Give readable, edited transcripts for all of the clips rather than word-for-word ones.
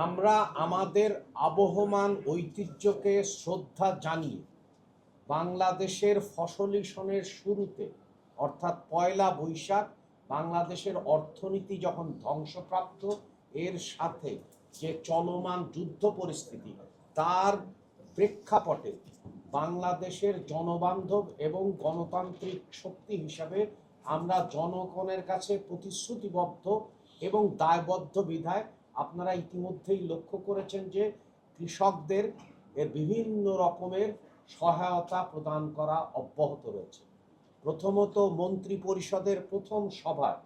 আমরা আমাদের আবহমান ঐতিহ্যকে শ্রদ্ধা জানিয়ে বাংলাদেশের ফসলি সনের শুরুতে অর্থাৎ পয়লা বৈশাখ বাংলাদেশের অর্থনীতি যখন ধ্বংসপ্রাপ্ত, এর সাথে যে চলমান যুদ্ধ পরিস্থিতি, তার প্রেক্ষাপটে বাংলাদেশের জনবান্ধব এবং গণতান্ত্রিক শক্তি হিসাবে আমরা জনগণের কাছে প্রতিশ্রুতিবদ্ধ এবং দায়বদ্ধ বিধায় আপনারা ইতিমধ্যেই লক্ষ্য করেছেন যে কৃষকদের এর বিভিন্ন রকমের সহায়তা প্রদান করা অব্যাহত রয়েছে। প্রথমত, মন্ত্রী পরিষদের প্রথম সভায়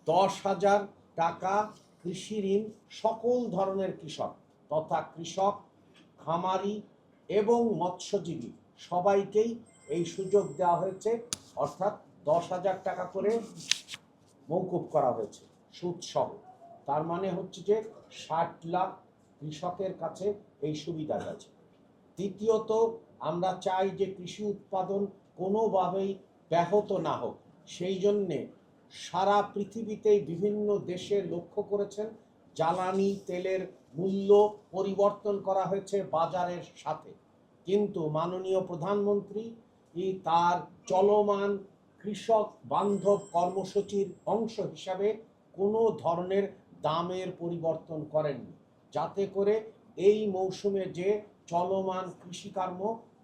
10,000 টাকা কৃষি ঋণ সকল ধরনের কৃষক তথা কৃষক, খামারি এবং মৎস্যজীবী সবাইকেই এই সুযোগ দেওয়া হয়েছে, অর্থাৎ 10,000 টাকা করে মওকুফ করা হয়েছে সুদসহ। তার মানে হচ্ছে যে 60 লাখ কৃষকের কাছে এই সুবিধা আছে। দ্বিতীয়ত, আমরা চাই যে কৃষি উৎপাদন কোনোভাবেই ব্যাহত না হোক, সেই জন্যে সারা পৃথিবীতেই বিভিন্ন দেশে লক্ষ্য করেছেন জ্বালানি তেলের মূল্য পরিবর্তন করা হয়েছে বাজারের সাথে, কিন্তু মাননীয় প্রধানমন্ত্রী তার চলমান কৃষক বান্ধব কর্মসূচির অংশ হিসাবে কোনো ধরনের দামের পরিবর্তন করেননি, যাতে করে এই মৌসুমে যে চলমান কৃষিকর্ম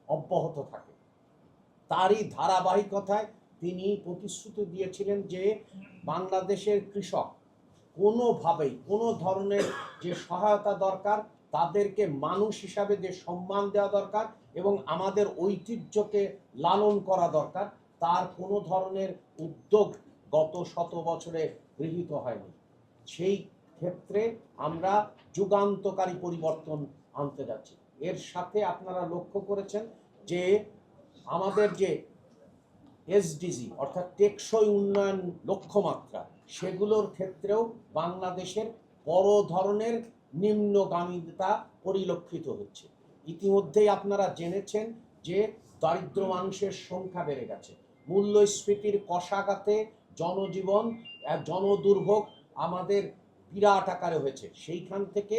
অব্যাহত থাকে। তারই ধারাবাহিকতায় তিনি প্রতিশ্রুতি দিয়েছিলেন যে বাংলাদেশের কৃষক কোনোভাবেই কোনো ধরনের যে সহায়তা দরকার, তাদেরকে মানুষ হিসাবে যে সম্মান দেওয়া দরকার এবং আমাদের ঐতিহ্যকে লালন করা দরকার, তার কোনো ধরনের উদ্যোগ গত 100 বছরে গৃহীত হয়নি। সেই ক্ষেত্রে আমরা যুগান্তকারী পরিবর্তন আনতে যাচ্ছি। এর সাথে আপনারা লক্ষ্য করেছেন যে আমাদের যে এসডিজি অর্থাৎ টেকসই উন্নয়ন লক্ষ্যমাত্রা, সেগুলোর ক্ষেত্রেও বাংলাদেশের বড় ধরনের নিম্নগামিতা পরিলক্ষিত হচ্ছে। ইতিমধ্যেই আপনারা জেনেছেন যে দারিদ্র মানুষের সংখ্যা বেড়ে গেছে, মূল্যস্ফীতির কষাঘাতে জনজীবন জনদুর্ভোগ আমাদের বিরাট আকারে হয়েছে। সেইখান থেকে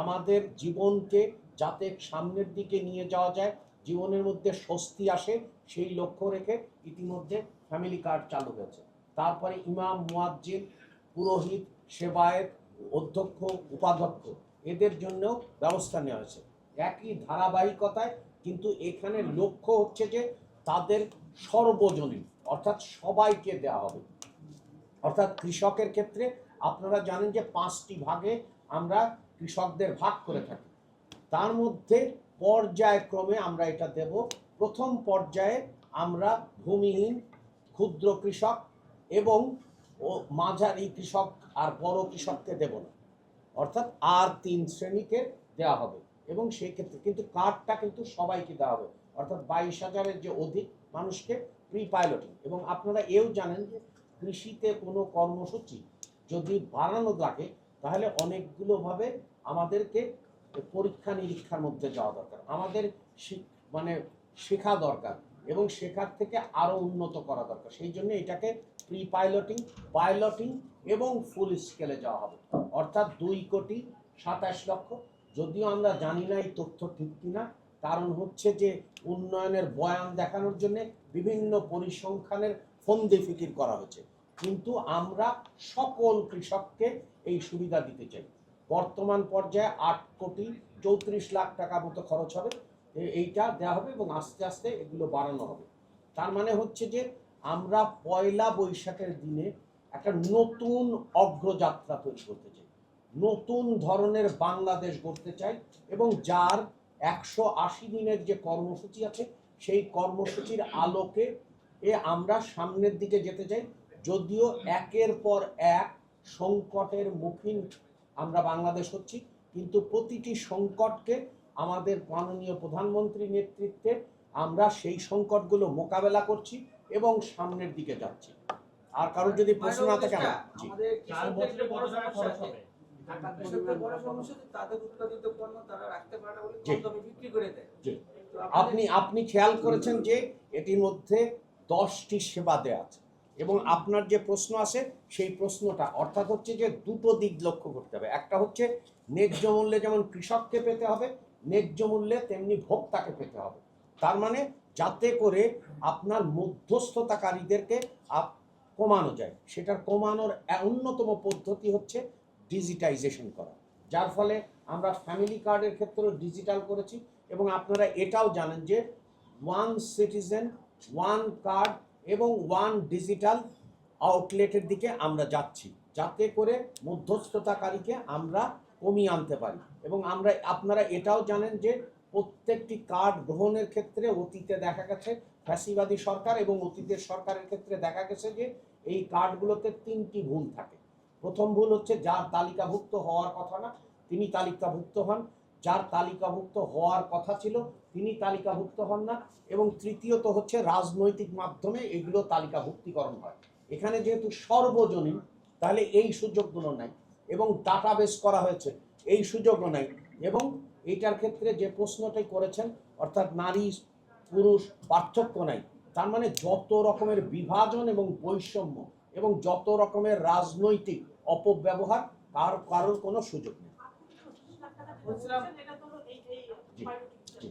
আমাদের জীবনকে যাতে সামনের দিকে নিয়ে যাওয়া যায়, জীবনের মধ্যে স্বস্তি আসে, সেই লক্ষ্য রেখে ইতিমধ্যে ফ্যামিলি কার্ড চালু হয়েছে। তারপরে ইমাম, মুয়াজ্জিন, পুরোহিত, সেবায়েত, অধ্যক্ষ, উপাধ্যক্ষ এদের জন্যও ব্যবস্থা নেওয়া হয়েছে একই ধারাবাহিকতায়, কিন্তু এখানে লক্ষ্য হচ্ছে যে তাদের সর্বজনীন অর্থাৎ সবাইকে দেওয়া হবে। অর্থাৎ কৃষকের ক্ষেত্রে আপনারা জানেন যে 5টি ভাগে আমরা কৃষকদের ভাগ করে থাকি, তার মধ্যে পর্যায়ক্রমে আমরা এটা দেব। প্রথম পর্যায়ে আমরা ভূমিহীন, ক্ষুদ্র কৃষক এবং মাঝারি কৃষক আর বড় কৃষককে দেব না, অর্থাৎ আর 3 শ্রেণীকে দেওয়া হবে। এবং সেই ক্ষেত্রে কিন্তু কার্ডটা কিন্তু সবাইকে দেওয়া হবে, অর্থাৎ 22,000-এর যে অধিক মানুষকে প্রি পাইলটিং। এবং আপনারা এও জানেন যে কৃষিতে কোনো কর্মসূচি যদি বাড়ানো লাগে, তাহলে অনেকগুলোভাবে আমাদেরকে পরীক্ষা নিরীক্ষার মধ্যে যাওয়া দরকার, আমাদের শেখা দরকার এবং শেখার থেকে আরও উন্নত করা দরকার। সেই জন্য এটাকে প্রি পাইলটিং, পাইলটিং এবং ফুল স্কেলে যাওয়া হবে, অর্থাৎ 2,27,00,000। যদিও আমরা জানি না এই তথ্য ঠিক কিনা, কারণ হচ্ছে যে উন্নয়নের বয়ান দেখানোর জন্য বিভিন্ন পরিসংখ্যানের ফন্দি ফিকির করা হয়েছে, কিন্তু আমরা সকল কৃষককে এই সুবিধা দিতে চাই। বর্তমান পর্যায়ে 8,34,00,000 টাকা মতো খরচ হবে, এইটা দেওয়া হবে এবং আস্তে আস্তে এগুলো বাড়ানো হবে। তার মানে হচ্ছে যে আমরা পয়লা বৈশাখের দিনে একটা নতুন অগ্রযাত্রা তৈরি করতে চাই, নতুন ধরনের বাংলাদেশ গড়তে চাই, এবং যার 180 দিনের যে কর্মসূচি আছে, সেই কর্মসূচির আলোকে আমরা সামনের দিকে যেতে চাই। যদিও একের পর এক সংকটের মুখী আমরা বাংলাদেশ হচ্ছি, কিন্তু প্রতিটি সংকটকে আমাদের মাননীয় প্রধানমন্ত্রীর নেতৃত্বে আমরা সেই সংকটগুলো মোকাবেলা করছি এবং সামনের দিকে যাচ্ছি। আর কারোর যদি প্রশ্ন না থাকে, আপনি খেয়াল করেছেন যে এটির মধ্যে 10টি সেবা দেয়া আছে এবং আপনার যে প্রশ্ন আছে সেই প্রশ্নটা অর্থাৎ হচ্ছে যে দুটো দিক লক্ষ্য করতে হবে। একটা হচ্ছে ন্যায্য মূল্যে যেমন কৃষককে পেতে হবে, ন্যায্য মূল্যে তেমনি ভোক্তাকে পেতে হবে। তার মানে যাতে করে আপনার মধ্যস্থতাকারীদেরকে কমানো যায়, সেটার কমানোর অন্যতম পদ্ধতি হচ্ছে ডিজিটাইজেশন করা, যার ফলে আমরা ফ্যামিলি কার্ডের ক্ষেত্রেও ডিজিটাল করেছি। এবং আপনারা এটাও জানেন যে ওয়ান সিটিজেন ওয়ান কার্ড এবং ওয়ান ডিজিটাল আউটলেটের দিকে আমরা যাচ্ছি, যাতে করে মধ্যস্থতাকারীকে আমরা কমিয়ে আনতে পারি। এবং আপনারা এটাও জানেন যে প্রত্যেকটি কার্ড গ্রহণের ক্ষেত্রে অতীতে দেখা গেছে ফ্যাসিবাদী সরকার এবং অতীতের সরকারের ক্ষেত্রে দেখা গেছে যে এই কার্ডগুলোতে তিনটি ভুল থাকে। প্রথম ভুল হচ্ছে যার তালিকাভুক্ত হওয়ার কথা না তিনি তালিকাভুক্ত হন, যার তালিকাভুক্ত হওয়ার কথা ছিল তিনি তালিকাভুক্ত হন না, এবং তৃতীয়ত হচ্ছে রাজনৈতিক মাধ্যমে এগুলো তালিকাভুক্তিকরণ হয়। এখানে যেহেতু সর্বজনীন, তাহলে এই সুযোগগুলো নাই, এবং ডাটাবেস করা হয়েছে এই সুযোগও নাই। এবং এইটার ক্ষেত্রে যে প্রশ্নটাই করেছেন অর্থাৎ নারী পুরুষ পার্থক্য নাই, তার মানে যত রকমের বিভাজন এবং বৈষম্য এবং যত রকমের রাজনৈতিক অপব্যবহার কারোর কোনো সুযোগ নেই। জি জি।